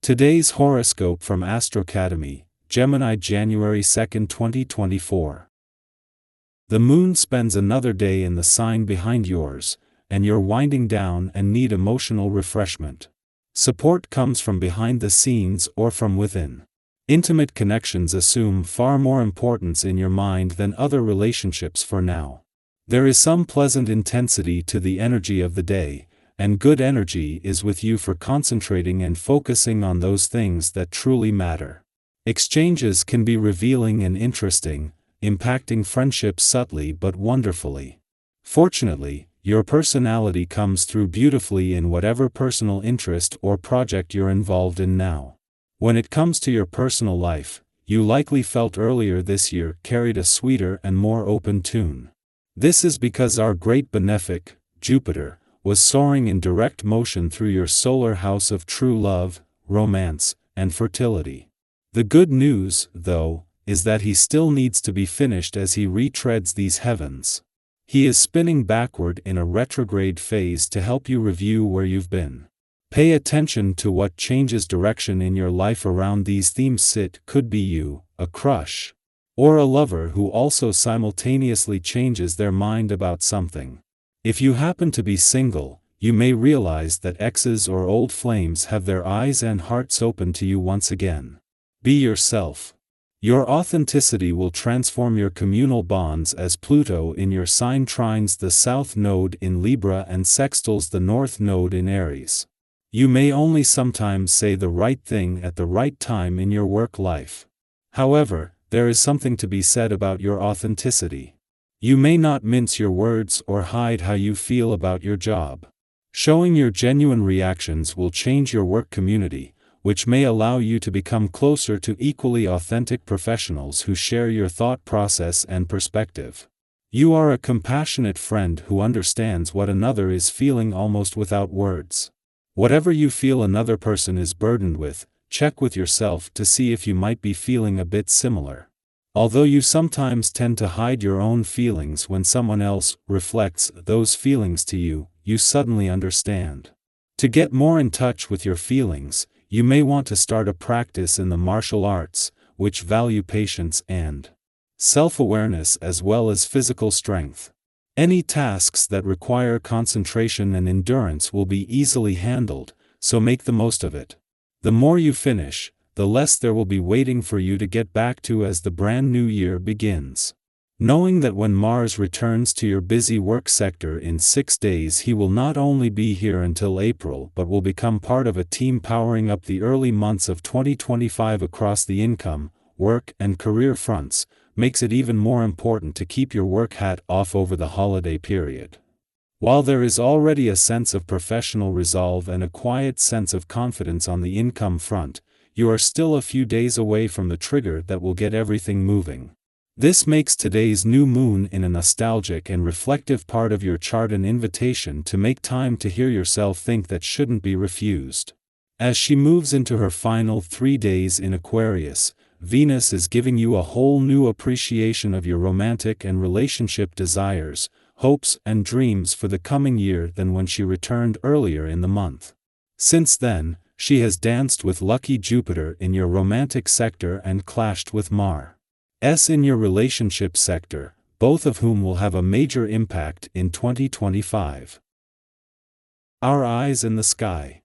Today's horoscope from AstroCademy, Gemini, January 2, 2024. The moon spends another day in the sign behind yours, and you're winding down and need emotional refreshment. Support comes from behind the scenes or from within. Intimate connections assume far more importance in your mind than other relationships for now. There is some pleasant intensity to the energy of the day, and good energy is with you for concentrating and focusing on those things that truly matter. Exchanges can be revealing and interesting, impacting friendships subtly but wonderfully. Fortunately, your personality comes through beautifully in whatever personal interest or project you're involved in now. When it comes to your personal life, you likely felt earlier this year carried a sweeter and more open tune. This is because our great benefic, Jupiter, was soaring in direct motion through your solar house of true love, romance, and fertility. The good news, though, is that he still needs to be finished as he retreads these heavens. He is spinning backward in a retrograde phase to help you review where you've been. Pay attention to what changes direction in your life around these themes. It could be you, a crush, or a lover who also simultaneously changes their mind about something. If you happen to be single, you may realize that exes or old flames have their eyes and hearts open to you once again. Be yourself. Your authenticity will transform your communal bonds as Pluto in your sign trines the South Node in Libra and sextiles the North Node in Aries. You may only sometimes say the right thing at the right time in your work life. However, there is something to be said about your authenticity. You may not mince your words or hide how you feel about your job. Showing your genuine reactions will change your work community, which may allow you to become closer to equally authentic professionals who share your thought process and perspective. You are a compassionate friend who understands what another is feeling almost without words. Whatever you feel another person is burdened with, check with yourself to see if you might be feeling a bit similar. Although you sometimes tend to hide your own feelings when someone else reflects those feelings to you, you suddenly understand. To get more in touch with your feelings, you may want to start a practice in the martial arts, which value patience and self-awareness as well as physical strength. Any tasks that require concentration and endurance will be easily handled, so make the most of it. The more you finish, the less there will be waiting for you to get back to as the brand new year begins. Knowing that when Mars returns to your busy work sector in 6 days, he will not only be here until April but will become part of a team powering up the early months of 2025 across the income, work, and career fronts, makes it even more important to keep your work hat off over the holiday period. While there is already a sense of professional resolve and a quiet sense of confidence on the income front, you are still a few days away from the trigger that will get everything moving. This makes today's new moon in a nostalgic and reflective part of your chart an invitation to make time to hear yourself think that shouldn't be refused. As she moves into her final 3 days in Aquarius, Venus is giving you a whole new appreciation of your romantic and relationship desires, hopes, and dreams for the coming year than when she returned earlier in the month. Since then, she has danced with lucky Jupiter in your romantic sector and clashed with Mars in your relationship sector, both of whom will have a major impact in 2025. Our eyes in the sky.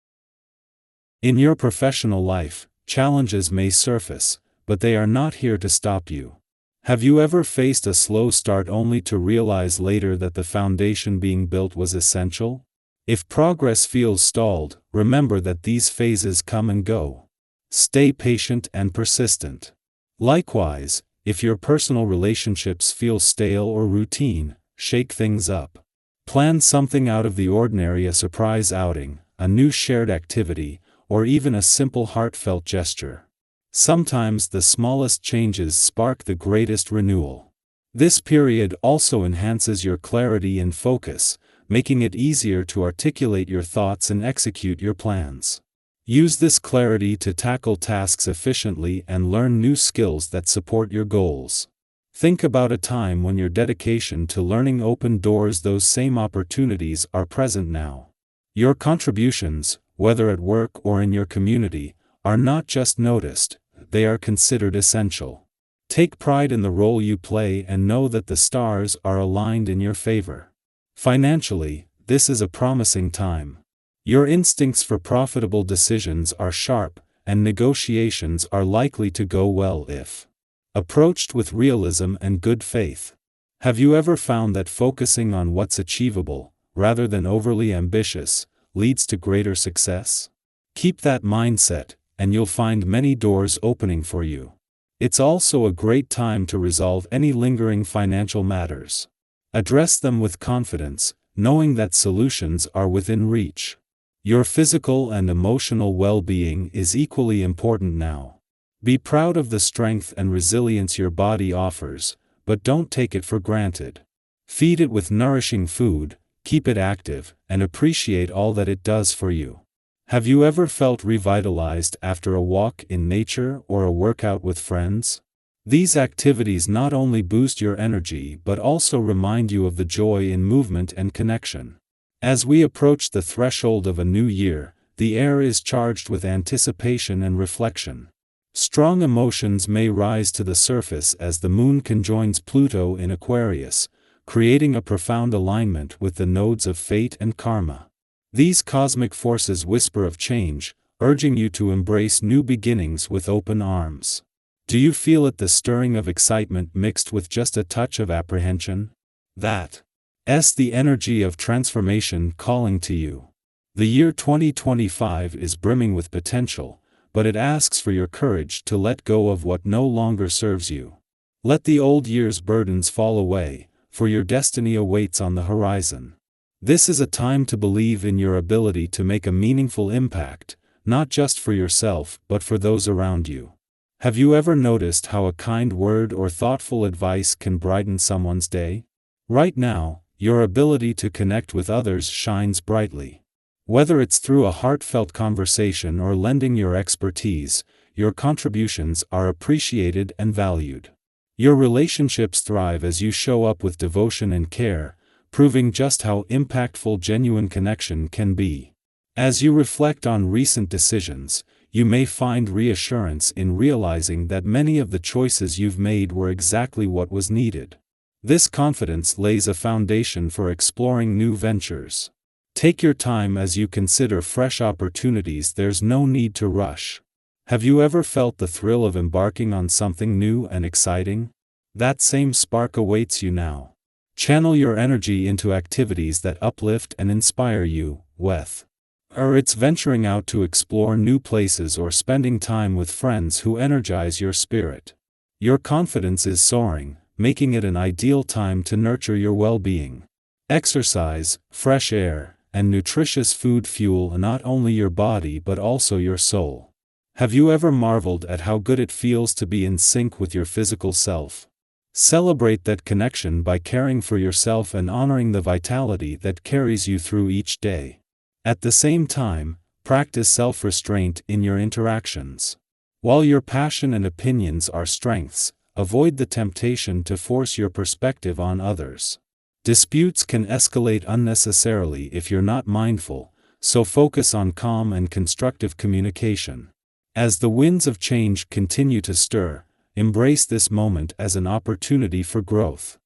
In your professional life, challenges may surface, but they are not here to stop you. Have you ever faced a slow start only to realize later that the foundation being built was essential? If progress feels stalled, remember that these phases come and go. Stay patient and persistent. Likewise, if your personal relationships feel stale or routine, shake things up. Plan something out of the ordinary: a surprise outing, a new shared activity, or even a simple heartfelt gesture. Sometimes the smallest changes spark the greatest renewal. This period also enhances your clarity and focus, making it easier to articulate your thoughts and execute your plans. Use this clarity to tackle tasks efficiently and learn new skills that support your goals. Think about a time when your dedication to learning opened doors. Those same opportunities are present now. Your contributions, whether at work or in your community, are not just noticed, they are considered essential. Take pride in the role you play and know that the stars are aligned in your favor. Financially, this is a promising time. Your instincts for profitable decisions are sharp, and negotiations are likely to go well if approached with realism and good faith. Have you ever found that focusing on what's achievable, rather than overly ambitious, leads to greater success? Keep that mindset, and you'll find many doors opening for you. It's also a great time to resolve any lingering financial matters. Address them with confidence, knowing that solutions are within reach. Your physical and emotional well-being is equally important now. Be proud of the strength and resilience your body offers, but don't take it for granted. Feed it with nourishing food, keep it active, and appreciate all that it does for you. Have you ever felt revitalized after a walk in nature or a workout with friends? These activities not only boost your energy but also remind you of the joy in movement and connection. As we approach the threshold of a new year, the air is charged with anticipation and reflection. Strong emotions may rise to the surface as the moon conjoins Pluto in Aquarius, creating a profound alignment with the nodes of fate and karma. These cosmic forces whisper of change, urging you to embrace new beginnings with open arms. Do you feel it, the stirring of excitement mixed with just a touch of apprehension? That's the energy of transformation calling to you. The year 2025 is brimming with potential, but it asks for your courage to let go of what no longer serves you. Let the old year's burdens fall away, for your destiny awaits on the horizon. This is a time to believe in your ability to make a meaningful impact, not just for yourself but for those around you. Have you ever noticed how a kind word or thoughtful advice can brighten someone's day? Right now, your ability to connect with others shines brightly. Whether it's through a heartfelt conversation or lending your expertise, your contributions are appreciated and valued. Your relationships thrive as you show up with devotion and care, proving just how impactful genuine connection can be. As you reflect on recent decisions, you may find reassurance in realizing that many of the choices you've made were exactly what was needed. This confidence lays a foundation for exploring new ventures. Take your time as you consider fresh opportunities. There's no need to rush. Have you ever felt the thrill of embarking on something new and exciting? That same spark awaits you now. Channel your energy into activities that uplift and inspire you, whether it's venturing out to explore new places or spending time with friends who energize your spirit. Your confidence is soaring, making it an ideal time to nurture your well-being. Exercise, fresh air, and nutritious food fuel not only your body but also your soul. Have you ever marveled at how good it feels to be in sync with your physical self? Celebrate that connection by caring for yourself and honoring the vitality that carries you through each day. At the same time, practice self-restraint in your interactions. While your passion and opinions are strengths, avoid the temptation to force your perspective on others. Disputes can escalate unnecessarily if you're not mindful, so focus on calm and constructive communication. As the winds of change continue to stir, embrace this moment as an opportunity for growth.